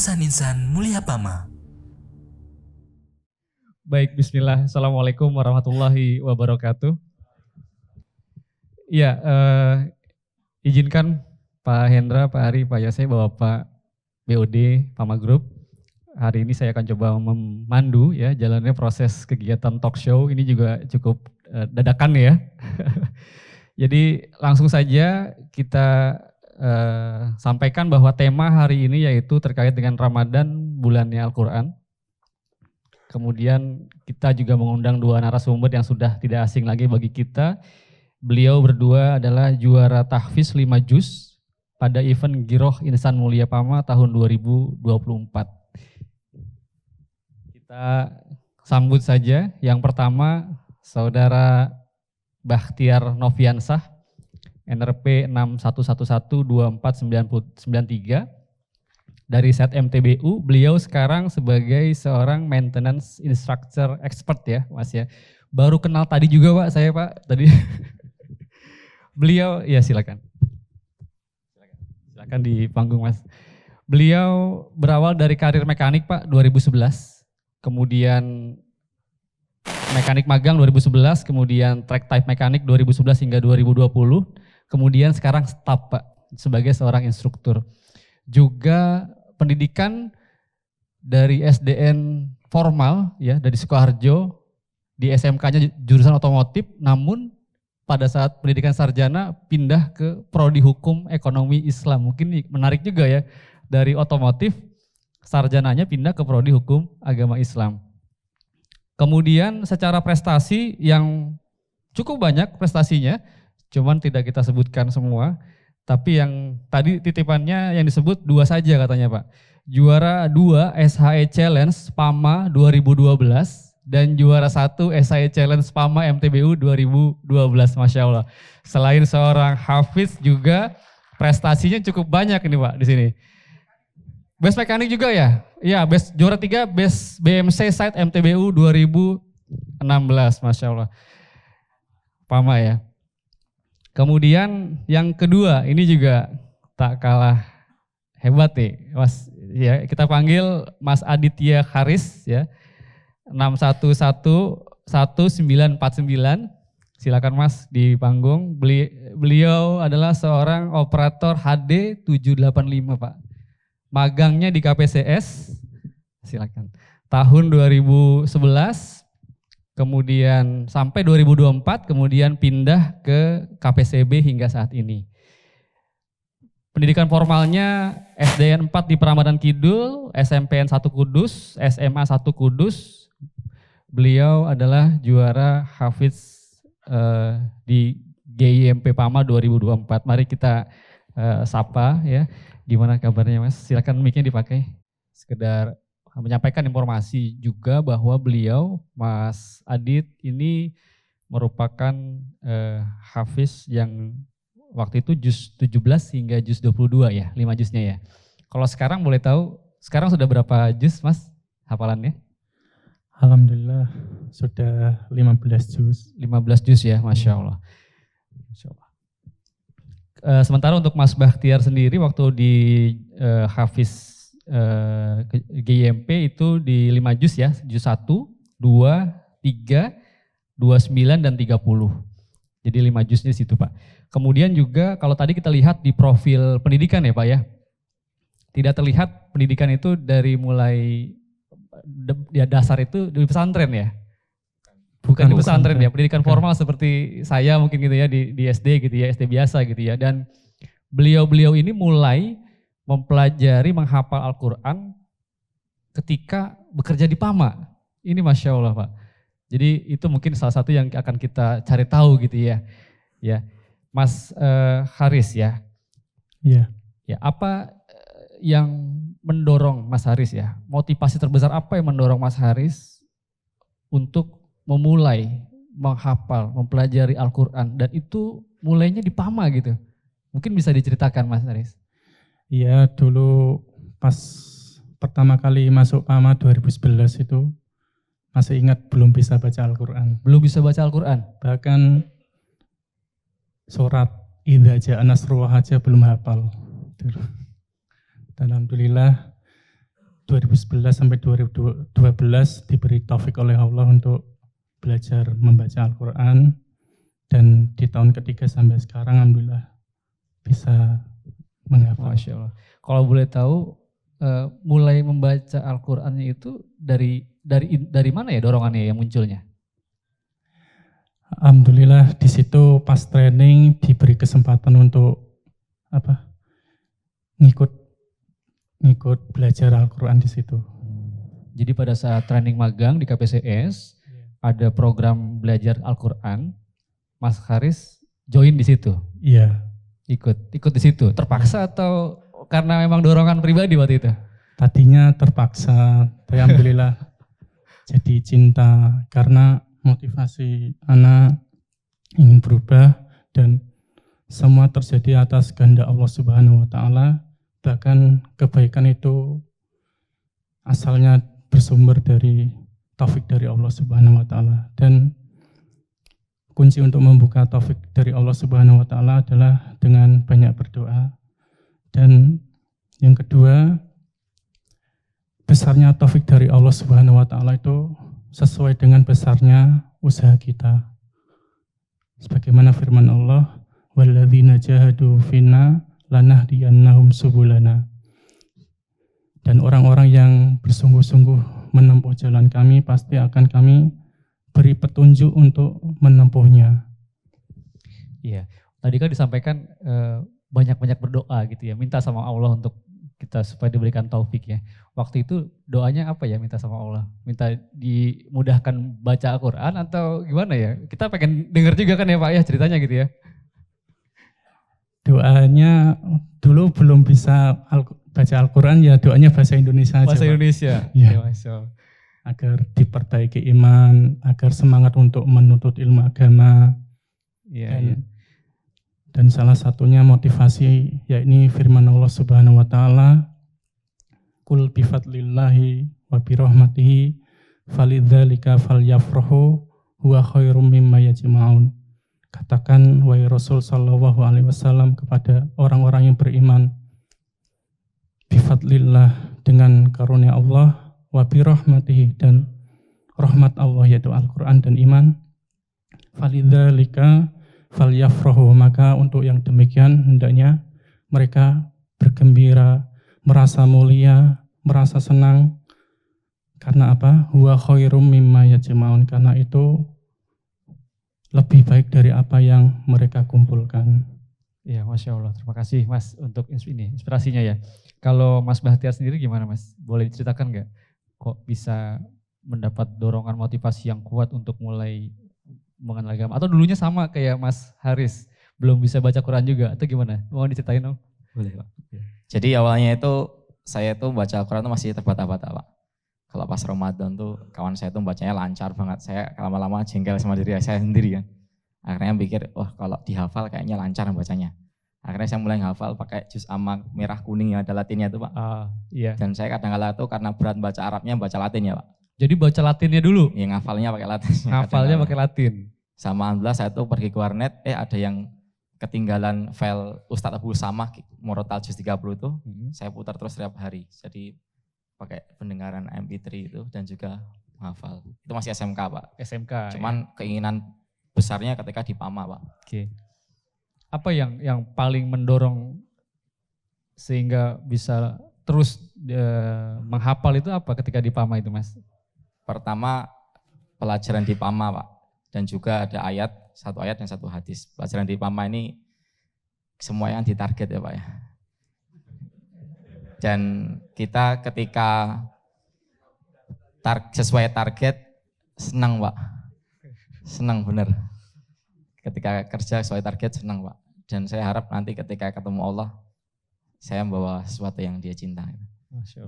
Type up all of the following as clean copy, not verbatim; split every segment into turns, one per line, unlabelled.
Insan-insan mulia Pama.
Baik, bismillah. Assalamualaikum warahmatullahi wabarakatuh. Iya, izinkan Pak Hendra, Pak Ari, Pak Yose, Bapak BOD, Pama Group. Hari ini saya akan coba memandu ya jalannya proses kegiatan talk show. Ini juga cukup dadakan ya. Jadi langsung saja kita sampaikan bahwa tema hari ini yaitu terkait dengan Ramadan, bulannya Al-Quran. Kemudian kita juga mengundang dua narasumber yang sudah tidak asing lagi bagi kita. Beliau berdua adalah juara tahfiz 5 juz pada event Giroh Insan Mulia Pama tahun 2024. Kita sambut saja. Yang pertama, Saudara Bakhtiar Noviansah, NRP 61112493. Dari set MTBU, beliau sekarang sebagai seorang maintenance instructor expert ya Mas ya. Baru kenal tadi juga Pak, saya Pak tadi. Beliau, ya silakan. Silakan di panggung Mas. Beliau berawal dari karir mekanik Pak 2011, kemudian mekanik magang 2011, kemudian track type mekanik 2011 hingga 2020, kemudian sekarang staff Pak sebagai seorang instruktur. Juga pendidikan dari SDN formal ya dari Sukoharjo, di SMK-nya jurusan otomotif, namun pada saat pendidikan sarjana pindah ke prodi hukum ekonomi Islam. Mungkin menarik juga ya, dari otomotif sarjananya pindah ke prodi hukum agama Islam. Kemudian secara prestasi yang cukup banyak prestasinya, cuman tidak kita sebutkan semua. Tapi yang tadi titipannya yang disebut 2 saja katanya Pak. Juara 2 SHE Challenge PAMA 2012 dan juara 1 SHE Challenge PAMA MTBU 2012. Masya Allah. Selain seorang hafiz juga prestasinya cukup banyak ini Pak di sini. Best mekanik juga ya? Iya, best juara 3 best BMC Site MTBU 2016. Masya Allah. PAMA ya. Kemudian yang kedua, ini juga tak kalah hebat nih, Mas. Ya, kita panggil Mas Aditya Haris ya. 61111949. Silakan Mas di panggung. Beliau adalah seorang operator HD 785, Pak. Magangnya di KPCS. Silakan. Tahun 2011. Kemudian sampai 2024, kemudian pindah ke KPCB hingga saat ini. Pendidikan formalnya SDN 4 di Prambanan Kidul, SMPN 1 Kudus, SMA 1 Kudus. Beliau adalah juara hafiz di GIMP Pama 2024. Mari kita sapa ya. Gimana kabarnya Mas? Silakan mic-nya dipakai. Sekedar menyampaikan informasi juga bahwa beliau, Mas Adit ini merupakan hafiz yang waktu itu juz 17 hingga juz 22 ya, 5 juznya ya. Kalau sekarang boleh tahu, sekarang sudah berapa juz Mas hafalannya?
Alhamdulillah sudah 15 juz.
15 juz ya, Masya Allah. Masya Allah. Sementara untuk Mas Bakhtiar sendiri waktu di hafiz GIMP itu di 5 juz ya, juz 1, 2, 3, 29 dan 30. Jadi 5 juznya di situ Pak. Kemudian juga kalau tadi kita lihat di profil pendidikan ya Pak ya. Tidak terlihat pendidikan itu dari mulai dasar itu di pesantren ya. Bukan di pesantren ya, pendidikan formal seperti saya mungkin gitu ya di SD gitu ya, SD biasa gitu ya. Dan beliau-beliau ini mulai mempelajari, menghafal Al-Quran ketika bekerja di PAMA. Ini Masya Allah Pak. Jadi itu mungkin salah satu yang akan kita cari tahu gitu ya. Ya, Mas Haris ya.
Iya.
Ya, apa yang mendorong Mas Haris ya? Motivasi terbesar apa yang mendorong Mas Haris untuk memulai menghafal, mempelajari Al-Quran dan itu mulainya di PAMA gitu? Mungkin bisa diceritakan Mas Haris.
Iya, dulu pas pertama kali masuk PAMA 2011 itu masih ingat belum bisa baca Al-Quran.
Belum bisa baca Al-Quran?
Bahkan surat Idza Ja'a Nasrullah aja belum hafal. Dan alhamdulillah 2011 sampai 2012 diberi taufik oleh Allah untuk belajar membaca Al-Quran, dan di tahun ketiga sampai sekarang alhamdulillah bisa menghafal.
Masya Allah. Kalau boleh tahu, mulai membaca Al-Qur'annya itu dari mana ya dorongannya yang munculnya?
Alhamdulillah di situ pas training diberi kesempatan untuk ngikut belajar Al-Quran di situ.
Jadi pada saat training magang di KPCS ada program belajar Al-Qur'an, Mas Haris join di situ.
Iya.
Ikut di situ. Terpaksa atau karena memang dorongan pribadi waktu itu?
Tadinya terpaksa, tapi alhamdulillah jadi cinta karena motivasi anak ingin berubah, dan semua terjadi atas kehendak Allah Subhanahu wa taala. Bahkan kebaikan itu asalnya bersumber dari taufik dari Allah Subhanahu wa taala, dan kunci untuk membuka taufik dari Allah Subhanahu wa taala adalah dengan banyak berdoa. Dan yang kedua, besarnya taufik dari Allah Subhanahu wa taala itu sesuai dengan besarnya usaha kita. Sebagaimana firman Allah, walladzina jahadu finna lanahdiyannahum subulana. Dan orang-orang yang bersungguh-sungguh menempuh jalan kami, pasti akan kami beri petunjuk untuk menempuhnya.
Iya, tadi kan disampaikan banyak-banyak berdoa gitu ya, minta sama Allah untuk kita supaya diberikan taufik ya. Waktu itu doanya apa ya, minta sama Allah? Minta dimudahkan baca Al-Quran atau gimana ya? Kita pengen dengar juga kan ya Pak ya ceritanya gitu ya.
Doanya dulu belum bisa baca Al-Quran, ya doanya bahasa Indonesia aja.
Bahasa Indonesia?
Ya.
Masya Allah.
Agar diperbaiki iman, agar semangat untuk menuntut ilmu agama.
Iya.
Dan salah satunya motivasi yakni firman Allah Subhanahu wa taala, "Qul bi fadlillahi wa bi rahmatihi falidzalika falyafrahu huwa khairum mimma yajma'un." Katakan wahai Rasul sallallahu alaihi wasallam kepada orang-orang yang beriman, bi fadlillah, dengan karunia Allah, wa bi rahmatihi, dan rahmat Allah yaitu Al-Qur'an dan iman, falidzalika falyafrahu, maka untuk yang demikian hendaknya mereka bergembira, merasa mulia, merasa senang. Karena apa? Huwa khairum mimma yajma'un, karena itu lebih baik dari apa yang mereka kumpulkan.
Iya, Masya Allah. Terima kasih Mas untuk inspirasinya ya. Kalau Mas Bahtiar sendiri gimana Mas? Boleh diceritakan nggak? Kok bisa mendapat dorongan motivasi yang kuat untuk mulai mengenal agama? Atau dulunya sama kayak Mas Haris, belum bisa baca Quran juga atau gimana? Mau diceritain Om?
Boleh Pak. Jadi awalnya itu saya tuh baca Al-Quran tuh masih terbata-bata Pak. Kalau pas Ramadan tuh kawan saya tuh bacanya lancar banget. Saya lama-lama jengkel sama diri saya sendiri kan. Akhirnya pikir, wah kalau dihafal kayaknya lancar bacanya. Akhirnya saya mulai hafal pakai juz amma merah kuning yang ada latinnya itu Pak.
Iya.
Dan saya kadang-kala tuh karena berat baca Arabnya baca Latin ya Pak.
Jadi baca Latinnya dulu?
Yang ngafalnya pakai Latin.
Ngafalnya pakai Latin.
Sama alhamdulillah saya tuh pergi ke warnet, ada yang ketinggalan file Ustadz Abu Samah Murotal juz 30 itu, saya putar terus setiap hari. Jadi pakai pendengaran MP3 itu dan juga menghafal. Itu masih SMK Pak.
SMK.
Cuman keinginan besarnya ketika di PAMA Pak.
Oke. Apa yang paling mendorong sehingga bisa terus menghafal itu apa ketika di PAMA itu Mas?
Pertama pelajaran di PAMA Pak. Dan juga ada satu ayat dan satu hadis. Pelajaran di PAMA ini semua yang ditarget ya Pak ya. Dan kita ketika sesuai target senang Pak. Senang bener. Ketika kerja sesuai target senang Pak. Dan saya harap nanti ketika ketemu Allah, saya membawa sesuatu yang dia cinta.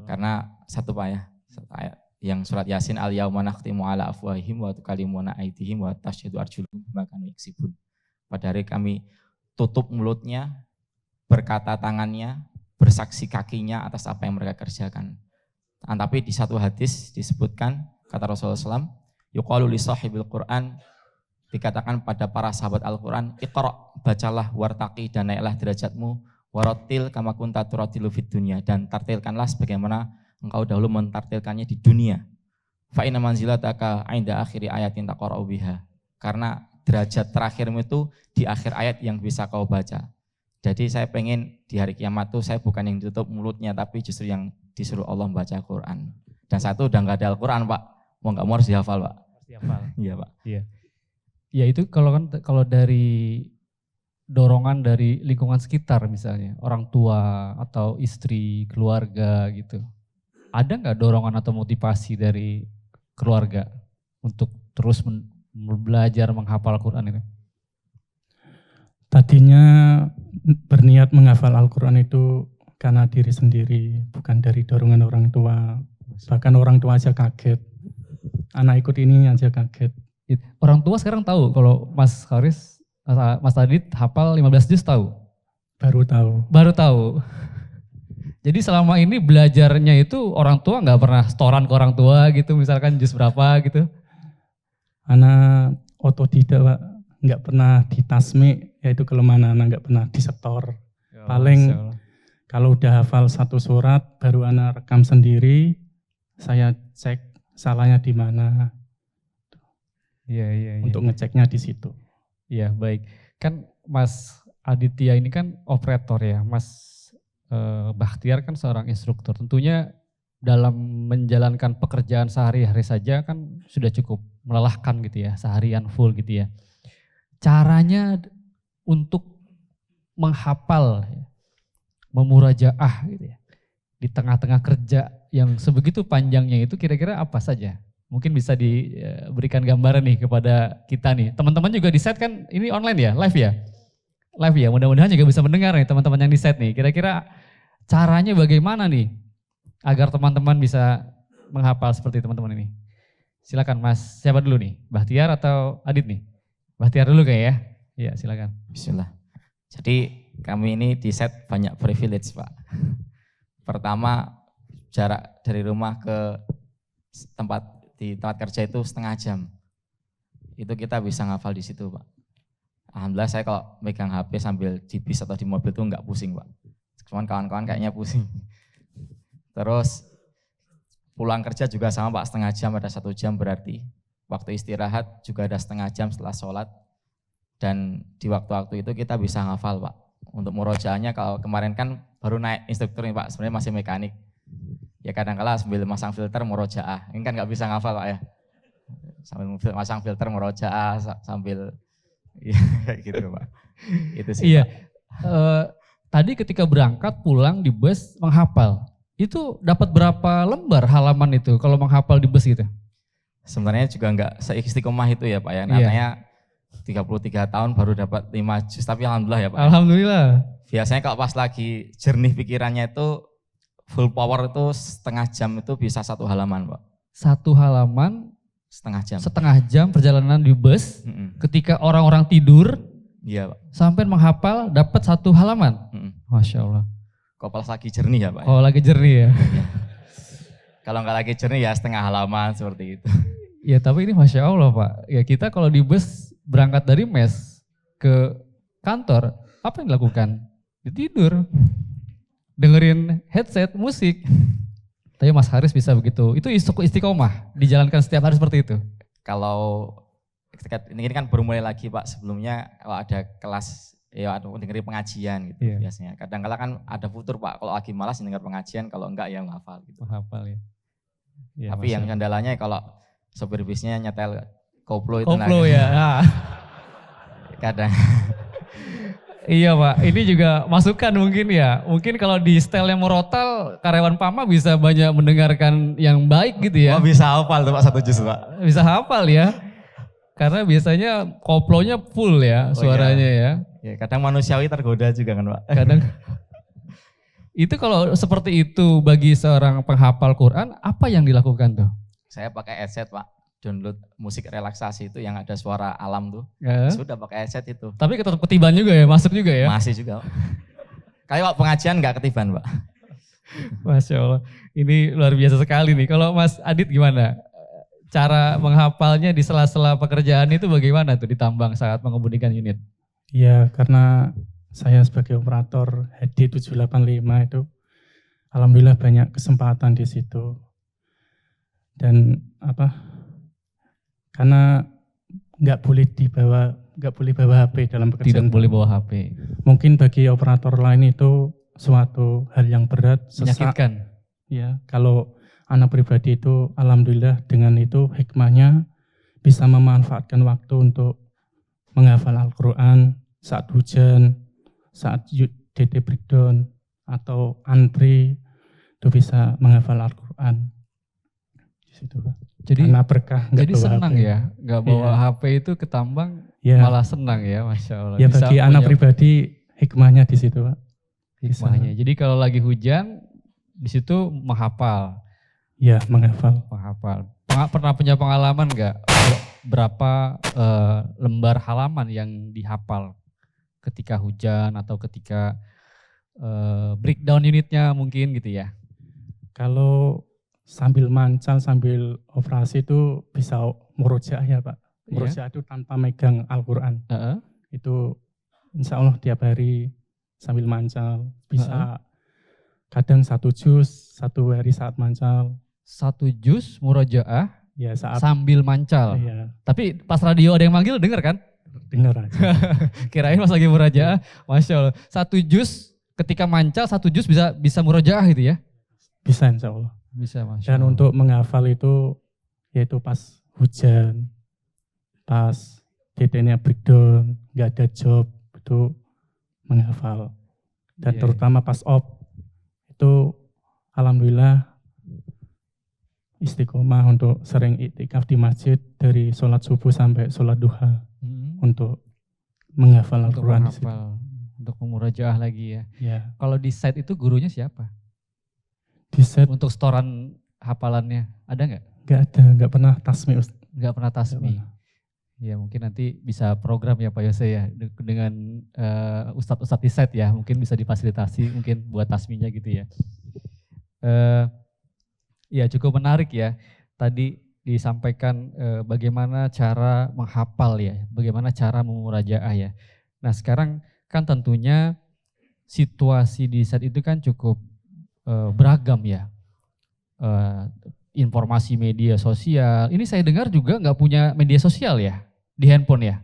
Karena satu Pak ya, satu ayat yang surat Yasin, al-yauma nakhtimu ala afwahihim wa tukallimuna aydihim wa tashhadu arjuluhum bima kanu yaksibun. Pada hari kami tutup mulutnya, berkata tangannya, bersaksi kakinya atas apa yang mereka kerjakan. Tapi di satu hadis disebutkan, kata Rasulullah SAW, yuqalu li sahibil Qur'an, dikatakan pada para sahabat Al-Quran, iqra', bacalah, wartaqi, dan naiklah derajatmu, warotil kama kunta turatilu fid dunya, dan tartilkanlah sebagaimana engkau dahulu mentartilkannya di dunia. Fa inna manzilataka 'inda akhiri ayatin taqra'u biha. Karena derajat terakhirmu itu di akhir ayat yang bisa kau baca. Jadi saya pengen di hari kiamat tuh saya bukan yang ditutup mulutnya, tapi justru yang disuruh Allah membaca Quran. Dan satu udah nggak ada Al-Quran Pak, mau nggak mau harus dihafal Pak. Iya Pak.
Iya. Ya itu kalau dari dorongan dari lingkungan sekitar misalnya, orang tua atau istri, keluarga gitu. Ada nggak dorongan atau motivasi dari keluarga untuk terus belajar menghafal Al-Quran itu?
Tadinya berniat menghafal Al-Quran itu karena diri sendiri, bukan dari dorongan orang tua. Bahkan orang tua aja kaget. Anak ikut ini aja kaget.
Orang tua sekarang tahu kalau Mas Haris, Mas Adit hafal 15 juz tahu?
Baru tahu.
Baru tahu. Jadi selama ini belajarnya itu orang tua nggak pernah setoran ke orang tua gitu, misalkan juz berapa gitu?
Anak otodidak Pak, nggak pernah ditasmi, yaitu kelemahan anak nggak pernah disetor. Paling kalau udah hafal satu surat, baru anak rekam sendiri, saya cek salahnya di mana.
Iya.
Untuk ngeceknya di situ.
Iya baik. Kan Mas Aditya ini kan operator ya, Mas Bakhtiar kan seorang instruktur. Tentunya dalam menjalankan pekerjaan sehari-hari saja kan sudah cukup melelahkan gitu ya, seharian full gitu ya. Caranya untuk menghafal, memurajaah gitu ya, di tengah-tengah kerja yang sebegitu panjangnya itu kira-kira apa saja? Mungkin bisa diberikan gambaran nih kepada kita nih. Teman-teman juga di set kan ini online ya, live ya? Live ya, mudah-mudahan juga bisa mendengar nih teman-teman yang di set nih. Kira-kira caranya bagaimana nih agar teman-teman bisa menghafal seperti teman-teman ini? Silakan Mas, siapa dulu nih? Bakhtiar atau Adit nih? Bakhtiar dulu kayak ya? Iya silakan.
Bismillah. Jadi kami ini di set banyak privilege Pak. Pertama jarak dari rumah ke di tempat kerja itu setengah jam. Itu kita bisa ngafal di situ Pak. Alhamdulillah saya kalau megang HP sambil di bis atau di mobil itu enggak pusing Pak. Cuman kawan-kawan kayaknya pusing. Terus pulang kerja juga sama Pak, setengah jam ada 1 jam berarti. Waktu istirahat juga ada setengah jam setelah sholat. Dan di waktu-waktu itu kita bisa ngafal Pak. Untuk murojaahnya kalau kemarin kan baru naik instruktur nih Pak, sebenarnya masih mekanik. Ya kadang-kala sambil masang filter murojaah. Ini kan nggak bisa ngafal Pak ya. Sambil masang filter murojaah sambil ya gitu Pak. Itu sih.
Iya.
Pak.
Tadi ketika berangkat pulang di bus menghafal. Itu dapat berapa lembar halaman itu kalau menghafal di bus gitu?
Sebenarnya juga nggak seistiqomah itu ya Pak ya. Namanya 33 tahun baru dapat 5 juz, tapi alhamdulillah ya Pak.
Alhamdulillah.
Biasanya kalau pas lagi jernih pikirannya itu full power itu setengah jam itu bisa 1 halaman Pak.
1 halaman
setengah
jam perjalanan di bus. Ketika orang-orang tidur,
iya Pak.
Sampai menghafal dapat 1 halaman. Masya Allah.
Kalau pas lagi jernih ya Pak.
Kalau lagi jernih ya.
Kalau nggak lagi jernih ya setengah halaman seperti itu.
Ya tapi ini Masya Allah Pak. Ya kita kalau di bus berangkat dari mes ke kantor, apa yang dilakukan? Tidur. Dengerin headset, musik. Tapi Mas Haris bisa begitu. Itu istiqomah, dijalankan setiap hari seperti itu.
Kalau ini kan baru mulai lagi Pak, sebelumnya kalau ada kelas ya dengerin pengajian gitu biasanya. Kadang-kala kan ada futur Pak, kalau lagi malas denger pengajian, kalau enggak ya menghafal gitu.
Menghafal ya.
Tapi yang kendalanya kalau sopir bisnya nyetel koplo itu
koplo ya.
Kadang.
Iya Pak, ini juga masukan mungkin ya. Mungkin kalau di style yang murotal, karyawan Pama bisa banyak mendengarkan yang baik gitu ya.
Oh bisa hafal tuh Pak 1 juz Pak.
Bisa hafal ya. Karena biasanya koplonya full ya suaranya ya.
Ya kadang manusiawi tergoda juga kan Pak.
Kadang. Itu kalau seperti itu bagi seorang penghafal Quran, apa yang dilakukan tuh?
Saya pakai headset Pak. Download musik relaksasi itu yang ada suara alam tuh. Sudah pakai headset itu.
Tapi tetap ketiban juga ya, masuk juga ya?
Masih juga. Kayak Pak pengajian nggak ketiban Pak.
Masya Allah, ini luar biasa sekali nih. Kalau Mas Adit gimana? Cara menghafalnya di sela-sela pekerjaan itu bagaimana tuh di tambang saat mengemudikan unit?
Ya karena saya sebagai operator HD 785 itu alhamdulillah banyak kesempatan di situ. Dan karena nggak boleh bawa HP dalam pekerjaan.
Tidak boleh bawa HP.
Mungkin bagi operator lain itu suatu hal yang berat, sesak.
Menyakitkan.
Ya, kalau anak pribadi itu alhamdulillah dengan itu hikmahnya bisa memanfaatkan waktu untuk menghafal Al-Quran saat hujan, saat DT breakdown atau antri itu bisa menghafal Al-Quran. Di situ, Pak.
Jadi
karena berkah nggak
jadi
bawa
senang
HP.
ya, nggak bawa
Iya.
HP itu ke tambang
Ya,
malah senang ya, Masya Allah.
ya
Bisa
bagi anak
punya
pribadi hikmahnya di situ, Pak.
hikmahnya. Jadi kalau lagi hujan di situ menghafal.
Ya, menghafal.
Pernah punya pengalaman nggak berapa lembar halaman yang dihafal ketika hujan atau ketika breakdown unitnya mungkin gitu ya?
Kalau sambil mancal, sambil operasi itu bisa murojaah ya Pak.
Iya.
Murojaah itu tanpa megang Al-Quran.
Heeh.
Itu insya Allah tiap hari sambil mancal. Bisa kadang 1 juz, 1 hari saat mancal.
1 juz murojaah
Ya saat
sambil mancal.
ya,
Tapi pas radio ada yang manggil denger kan?
dengar aja.
Kirain pas lagi murojaah, Masya Allah. 1 juz ketika mancal 1 juz bisa murojaah gitu ya?
Bisa insya Allah.
Bisa, Masya
Dan
Allah.
untuk menghafal itu yaitu pas hujan, pas DT-nya breakdown, nggak ada job, itu menghafal. Dan
Iya,
terutama pas itu alhamdulillah istiqomah untuk sering iktikaf di masjid dari sholat subuh sampai sholat duha untuk menghafal
Untuk
Al-Quran di situ.
menghafal, untuk memurajaah lagi ya.
Ya,
Kalau di site itu gurunya siapa?
di set
Untuk setoran hafalannya ada nggak?
nggak ada, nggak pernah tasmi Ustaz.
Nggak pernah
Nggak
tasmi.
pernah.
Ya mungkin nanti bisa program ya Pak Yose ya dengan ustadz-ustadz di site ya, mungkin bisa difasilitasi mungkin buat tasminya gitu ya. Ya cukup menarik ya. Tadi disampaikan bagaimana cara menghafal ya, bagaimana cara memurajaah ya. Nah sekarang kan tentunya situasi di set itu kan cukup beragam ya. Informasi media sosial. Ini saya dengar juga nggak punya media sosial ya di handphone ya.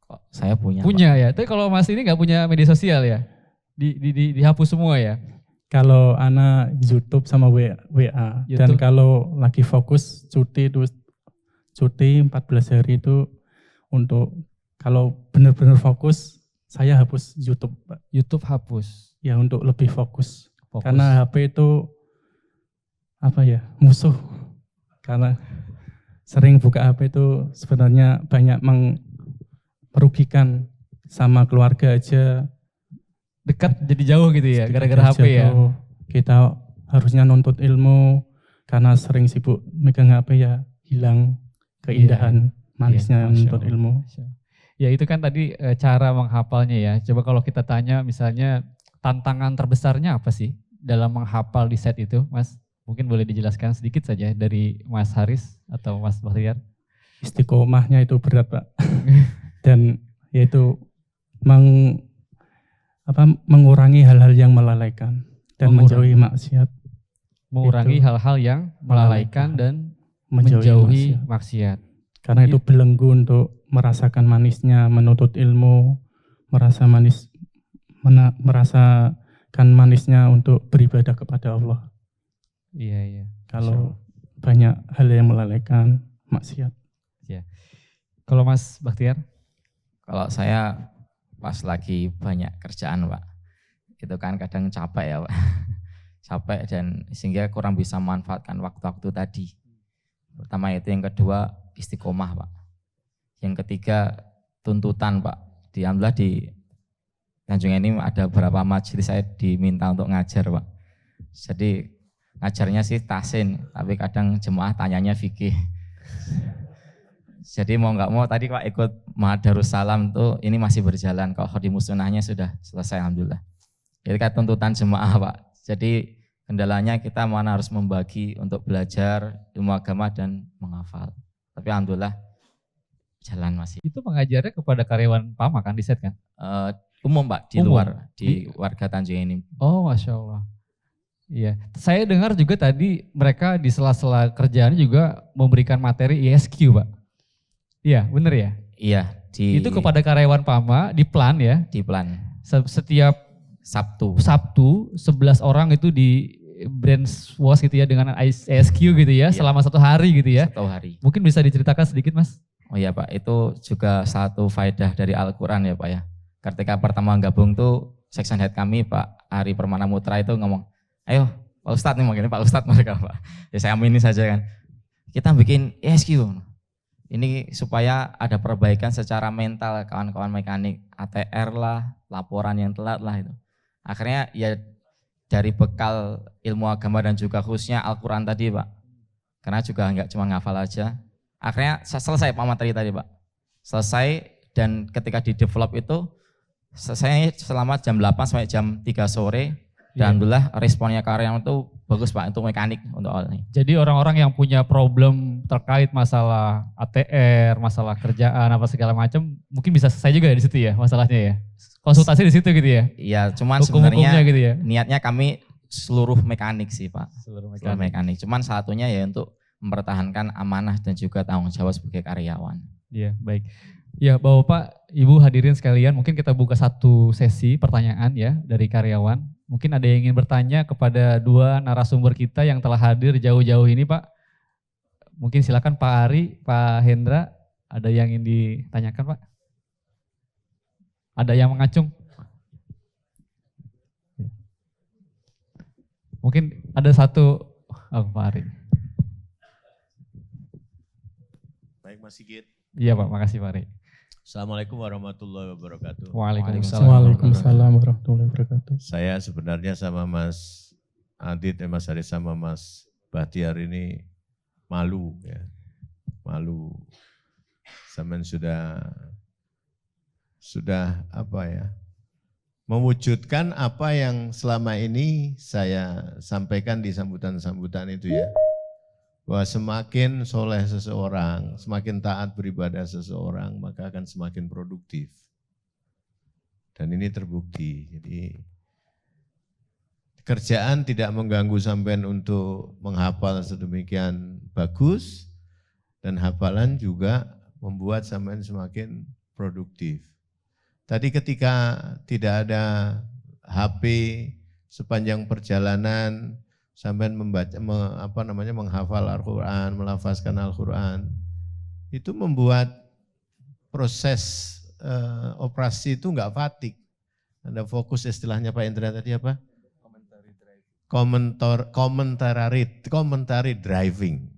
Kok saya punya.
Punya ya. Tapi kalau Mas ini nggak punya media sosial ya. Dihapus semua ya.
Kalau anak YouTube sama WA. Dan
YouTube.
kalau lagi fokus cuti 14 hari itu untuk kalau benar-benar fokus saya hapus YouTube, Pak.
YouTube hapus.
Ya untuk lebih fokus.
Fokus.
Karena HP itu musuh. Karena sering buka HP itu sebenarnya banyak merugikan sama keluarga aja.
Dekat jadi jauh gitu ya, gara-gara
Kita
HP ya.
jatuh, kita harusnya nuntut ilmu karena sering sibuk megang HP ya hilang keindahan manisnya
Iya, Masya
nuntut
Allah.
ilmu.
Masya Allah. Ya itu kan tadi cara menghafalnya ya. Coba kalau kita tanya misalnya tantangan terbesarnya apa sih dalam menghafal di set itu, Mas? Mungkin boleh dijelaskan sedikit saja dari Mas Haris atau Mas Bakhtiar.
Istiqomahnya itu berat Pak. Dan yaitu mengurangi hal-hal yang melalaikan dan menjauhi maksiat.
Mengurangi
Itu.
hal-hal yang melalaikan dan menjauhi maksiat.
Karena itu belenggu untuk merasakan manisnya menuntut ilmu, merasakan manisnya untuk beribadah kepada Allah.
Iya.
Kalau banyak hal yang melalaikan maksiat.
Kalau Mas Bakhtiar?
Kalau saya pas lagi banyak kerjaan Pak, itu kan kadang capek ya Pak. Capek dan sehingga kurang bisa memanfaatkan waktu-waktu tadi. Pertama itu, yang kedua istiqomah Pak. Yang ketiga tuntutan Pak. Alhamdulillah di Tanjung ini ada beberapa majelis saya diminta untuk ngajar Pak. Jadi ngajarnya sih tahsin, tapi kadang jemaah tanyanya fikih. Jadi mau nggak mau tadi Pak ikut Mahadarussalam tuh ini masih berjalan. Kalau Khodimus Sunnahnya sudah selesai alhamdulillah. Jadi kan tuntutan jemaah Pak. Jadi kendalanya kita mana harus membagi untuk belajar ilmu agama dan menghafal. Tapi alhamdulillah jalan masih.
Itu mengajarnya kepada karyawan PAMA kan di set kan?
Umum Pak, di
Umum?
luar, di warga Tanjung ini.
Oh Masya Allah. Iya, saya dengar juga tadi mereka di sela-sela kerjaannya juga memberikan materi ISQ, Pak. Iya, bener ya?
Iya,
Itu kepada karyawan PAMA di plan ya.
di plan
Setiap
Sabtu.
Sabtu 11 orang itu di brainwash gitu ya dengan ISQ gitu ya,
Iya.
selama 1 hari gitu ya.
1 hari.
Mungkin bisa diceritakan sedikit, Mas?
Oh iya Pak, itu juga satu faedah dari Al-Quran ya Pak ya. Ketika pertama gabung tuh section head kami Pak Ari Permana Mutra itu ngomong, ayo Pak Ustadz nih manggilnya Pak Ustadz mereka Pak. Ya saya amini saja kan. Kita bikin ISQ. Ini supaya ada perbaikan secara mental kawan-kawan mekanik, ATR lah, laporan yang telat lah itu. Akhirnya ya dari bekal ilmu agama dan juga khususnya Al-Quran tadi Pak. Karena juga nggak cuma ngafal aja. Akhirnya selesai Pak materi tadi Pak. Selesai dan ketika di develop itu selesai selama jam 8 sampai jam 3 sore. Dan alhamdulillah responnya karyawan itu bagus Pak, itu mekanik untuk awal ini.
Jadi orang-orang yang punya problem terkait masalah ATR, masalah kerjaan, apa segala macam, mungkin bisa selesai juga di situ ya masalahnya ya. Konsultasi di situ gitu ya.
Iya, cuman
Hukum-hukumnya
sebenarnya
gitu ya.
niatnya kami seluruh mekanik sih Pak.
Seluruh
Seluruh mekanik. Cuman satunya ya untuk mempertahankan amanah dan juga tanggung jawab sebagai karyawan.
Iya, baik. Ya, Bapak, Ibu hadirin sekalian, mungkin kita buka satu sesi pertanyaan ya dari karyawan. Mungkin ada yang ingin bertanya kepada 2 narasumber kita yang telah hadir jauh-jauh ini, Pak. Mungkin silakan Pak Ari, Pak Hendra, ada yang ingin ditanyakan, Pak? Ada yang mengacung? Mungkin ada satu, Pak Ari.
Baik Mas Sigit.
Iya Pak, makasih Pak Ari.
Assalamualaikum warahmatullahi wabarakatuh.
Waalaikumsalam.
Waalaikumsalam warahmatullahi wabarakatuh.
Saya sebenarnya sama Mas Adit, Mas Haris sama Mas Bahtiar ini malu ya. Malu. Sampean sudah apa ya? Mewujudkan apa yang selama ini saya sampaikan di sambutan-sambutan itu ya. Bahwa semakin soleh seseorang, semakin taat beribadah seseorang, maka akan semakin produktif. Dan ini terbukti. Jadi kerjaan tidak mengganggu sampean untuk menghafal sedemikian bagus, dan hafalan juga membuat sampean semakin produktif. Tadi ketika tidak ada HP sepanjang perjalanan, sampai menghafal Al-Quran, melafazkan Al-Quran, itu membuat proses operasi itu enggak fatik. Ada fokus istilahnya Pak Indra tadi apa? Commentary driving.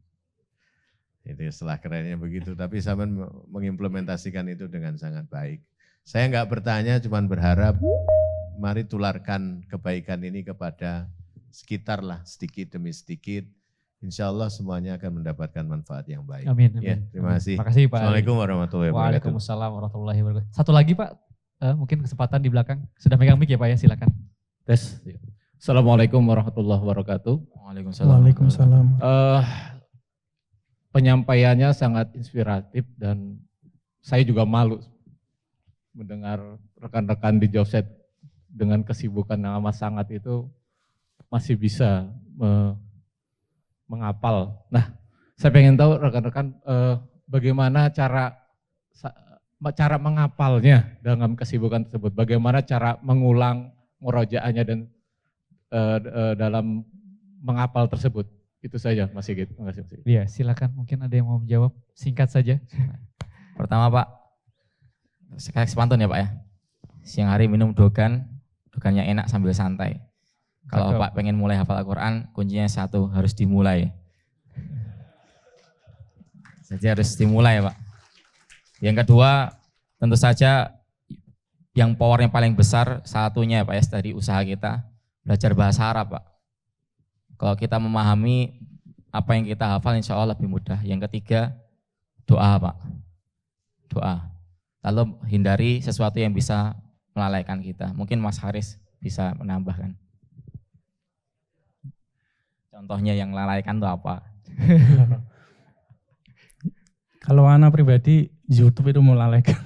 Itu istilah kerennya begitu, tapi sampai mengimplementasikan itu dengan sangat baik. Saya enggak bertanya, cuma berharap mari tularkan kebaikan ini kepada sekitar lah, sedikit demi sedikit. Insya Allah semuanya akan mendapatkan manfaat yang baik.
Amin.
Ya, terima kasih.
Makasih Pak.
Assalamualaikum warahmatullahi wabarakatuh.
Waalaikumsalam warahmatullahi wabarakatuh. Satu lagi Pak, mungkin kesempatan di belakang. Sudah megang mic ya Pak ya, silakan.
Tes. Assalamualaikum warahmatullahi wabarakatuh.
Waalaikumsalam.
Waalaikumsalam.
Penyampaiannya sangat inspiratif dan saya juga malu mendengar rekan-rekan di Jobset dengan kesibukan yang amat sangat itu masih bisa menghafal. Nah, saya pengen tahu rekan-rekan bagaimana cara menghafalnya dengan kesibukan tersebut. Bagaimana cara mengulang murojaahnya dan dalam menghafal tersebut. Itu saja Mas Sigit. Terima kasih Mas Sigit.
Iya, silakan. Mungkin ada yang mau menjawab. Singkat saja.
Pertama Pak, saya kasih pantun ya Pak ya. Siang hari minum dogan, dogannya enak sambil santai. Kalau Pak pengen mulai hafal Al-Quran, kuncinya satu, harus dimulai. Jadi harus dimulai Pak. Yang kedua, tentu saja yang power yang paling besar, satunya Pak ya, dari usaha kita, belajar bahasa Arab Pak. Kalau kita memahami apa yang kita hafal, insya Allah lebih mudah. Yang ketiga, doa Pak. Doa. Lalu hindari sesuatu yang bisa melalaikan kita. Mungkin Mas Haris bisa menambahkan. Contohnya yang melalaikan itu apa?
Kalau anak pribadi, YouTube itu melalaikan.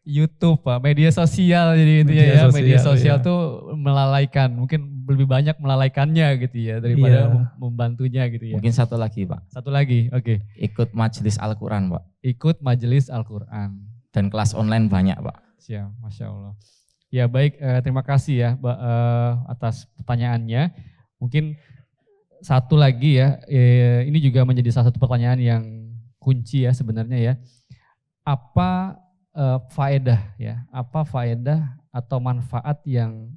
YouTube Pak, media sosial jadi intinya ya. Media sosial
iya.
tuh melalaikan. Mungkin lebih banyak melalaikannya gitu ya daripada
Iya.
membantunya gitu ya.
Mungkin satu lagi Pak,
Satu lagi, oke.
ikut majelis Al-Quran Pak.
Ikut majelis Al-Quran.
Dan kelas online banyak Pak.
Siap, Masya Allah. Ya baik, terima kasih ya atas pertanyaannya. Mungkin satu lagi ya, ini juga menjadi salah satu pertanyaan yang kunci ya sebenarnya ya. Apa faedah ya? Apa faedah atau manfaat yang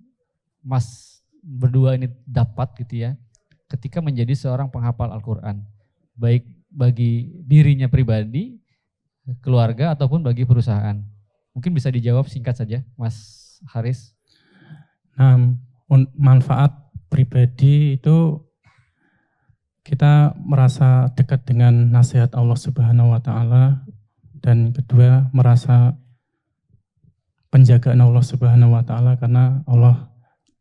Mas berdua ini dapat gitu ya ketika menjadi seorang penghafal Al-Quran? Baik bagi dirinya pribadi, keluarga ataupun bagi perusahaan. Mungkin bisa dijawab singkat saja Mas Haris.
Nah, manfaat pribadi itu kita merasa dekat dengan nasihat Allah Subhanahu wa taala, dan kedua merasa penjagaan Allah Subhanahu wa taala, karena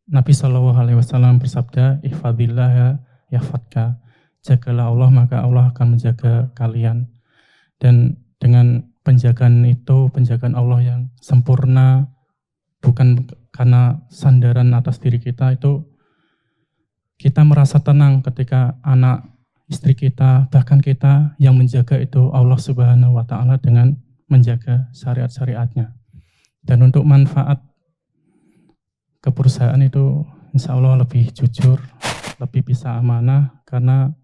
Nabi Shallallahu alaihi wasallam bersabda, "Ihfadillah yahfadka." Jagalah Allah maka Allah akan menjaga kalian. Dan dengan penjagaan itu, penjagaan Allah yang sempurna, bukan karena sandaran atas diri kita, itu kita merasa tenang ketika anak, istri kita, bahkan kita yang menjaga itu Allah Subhanahu wa taala dengan menjaga syariat-syariatnya. Dan untuk manfaat ke perusahaan itu insya Allah lebih jujur, lebih bisa amanah, karena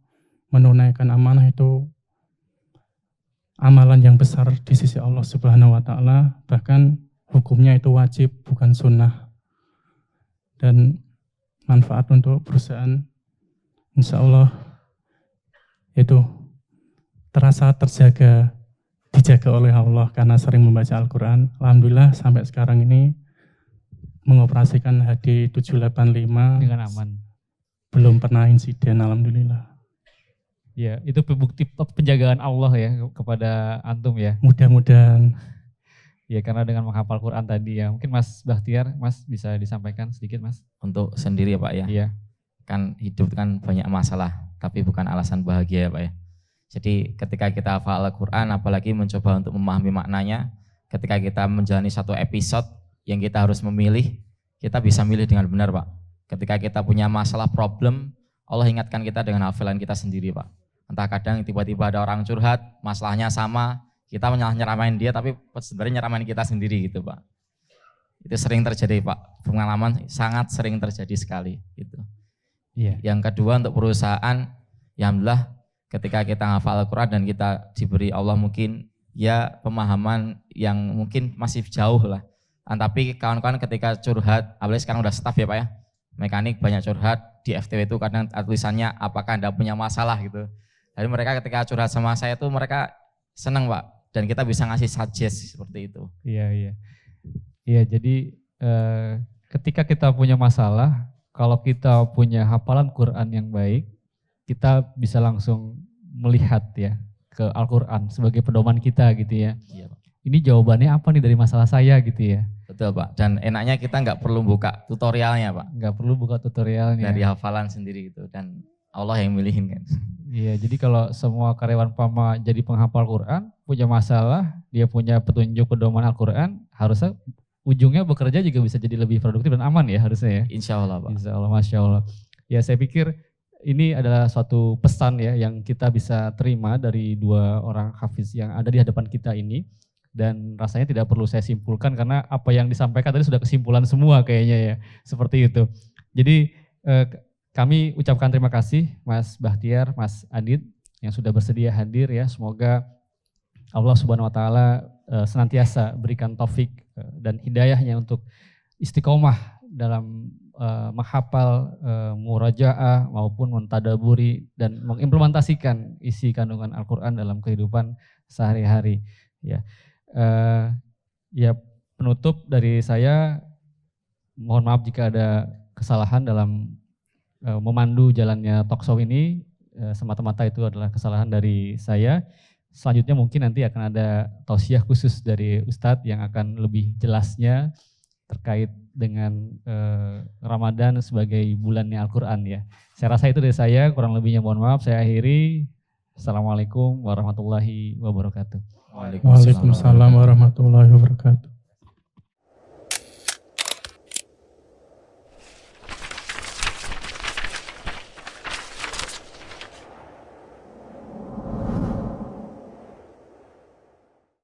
menunaikan amanah itu amalan yang besar di sisi Allah Subhanahu wa taala, bahkan hukumnya itu wajib bukan sunnah. Dan manfaat untuk perusahaan insya Allah itu terasa dijaga oleh Allah karena sering membaca Al-Quran. Alhamdulillah sampai sekarang ini mengoperasikan HD 785
Dengan aman.
belum pernah insiden, alhamdulillah.
Ya, itu bukti penjagaan Allah ya kepada antum ya.
Mudah-mudahan.
Ya, karena dengan menghafal Quran tadi ya. Mungkin Mas Bahtiar, Mas bisa disampaikan sedikit Mas?
Untuk sendiri ya Pak ya.
Iya.
Kan hidup kan banyak masalah, tapi bukan alasan bahagia ya Pak ya. Jadi ketika kita hafal Al-Quran, apalagi mencoba untuk memahami maknanya, ketika kita menjalani satu episode yang kita harus memilih, kita bisa milih dengan benar Pak. Ketika kita punya masalah problem, Allah ingatkan kita dengan hafalan kita sendiri Pak. Entah kadang tiba-tiba ada orang curhat, masalahnya sama, kita nyeramain dia, tapi sebenarnya nyeramain kita sendiri gitu Pak. Itu sering terjadi Pak, pengalaman sangat sering terjadi sekali gitu.
Iya.
Yang kedua untuk perusahaan, ya alhamdulillah ketika kita hafal Al-Quran dan kita diberi Allah mungkin ya pemahaman yang mungkin masih jauh lah. Tapi kawan-kawan ketika curhat, apalagi sekarang udah staff ya Pak ya, mekanik banyak curhat, di FTW itu kadang tulisannya apakah Anda punya masalah gitu. Jadi mereka ketika curhat sama saya tuh mereka senang Pak, dan kita bisa ngasih suggest seperti itu.
Iya, iya. Iya, jadi ketika kita punya masalah, kalau kita punya hafalan Quran yang baik, kita bisa langsung melihat ya ke Al-Quran sebagai pedoman kita gitu ya.
Iya Pak.
Ini jawabannya apa nih dari masalah saya gitu ya.
Betul Pak, dan enaknya kita nggak perlu buka tutorialnya Pak.
Nggak perlu buka tutorialnya.
Dari hafalan sendiri gitu, dan Allah yang milihin kan.
Iya, jadi kalau semua karyawan PAMA jadi penghafal Quran, punya masalah, dia punya petunjuk pedoman Al-Quran, harusnya ujungnya bekerja juga bisa jadi lebih produktif dan aman ya harusnya ya.
Insya Allah Pak.
Insya Allah, Masya Allah. Ya saya pikir ini adalah suatu pesan ya yang kita bisa terima dari dua orang hafiz yang ada di hadapan kita ini. Dan rasanya tidak perlu saya simpulkan karena apa yang disampaikan tadi sudah kesimpulan semua kayaknya ya. Seperti itu. Jadi kami ucapkan terima kasih Mas Bahtiar, Mas Adit yang sudah bersedia hadir ya. Semoga Allah Subhanahu wa taala senantiasa berikan taufik dan hidayahnya untuk istiqomah dalam menghafal murajaah maupun mentadaburi dan mengimplementasikan isi kandungan Al-Quran dalam kehidupan sehari-hari. Ya, ya penutup dari saya, mohon maaf jika ada kesalahan dalam memandu jalannya talkshow ini. Semata-mata itu adalah kesalahan dari saya. Selanjutnya mungkin nanti akan ada tausiah khusus dari Ustadz yang akan lebih jelasnya terkait dengan Ramadan sebagai bulannya Al-Quran ya. Saya rasa itu dari saya, kurang lebihnya mohon maaf. Saya akhiri. Assalamualaikum warahmatullahi wabarakatuh.
Waalaikumsalam warahmatullahi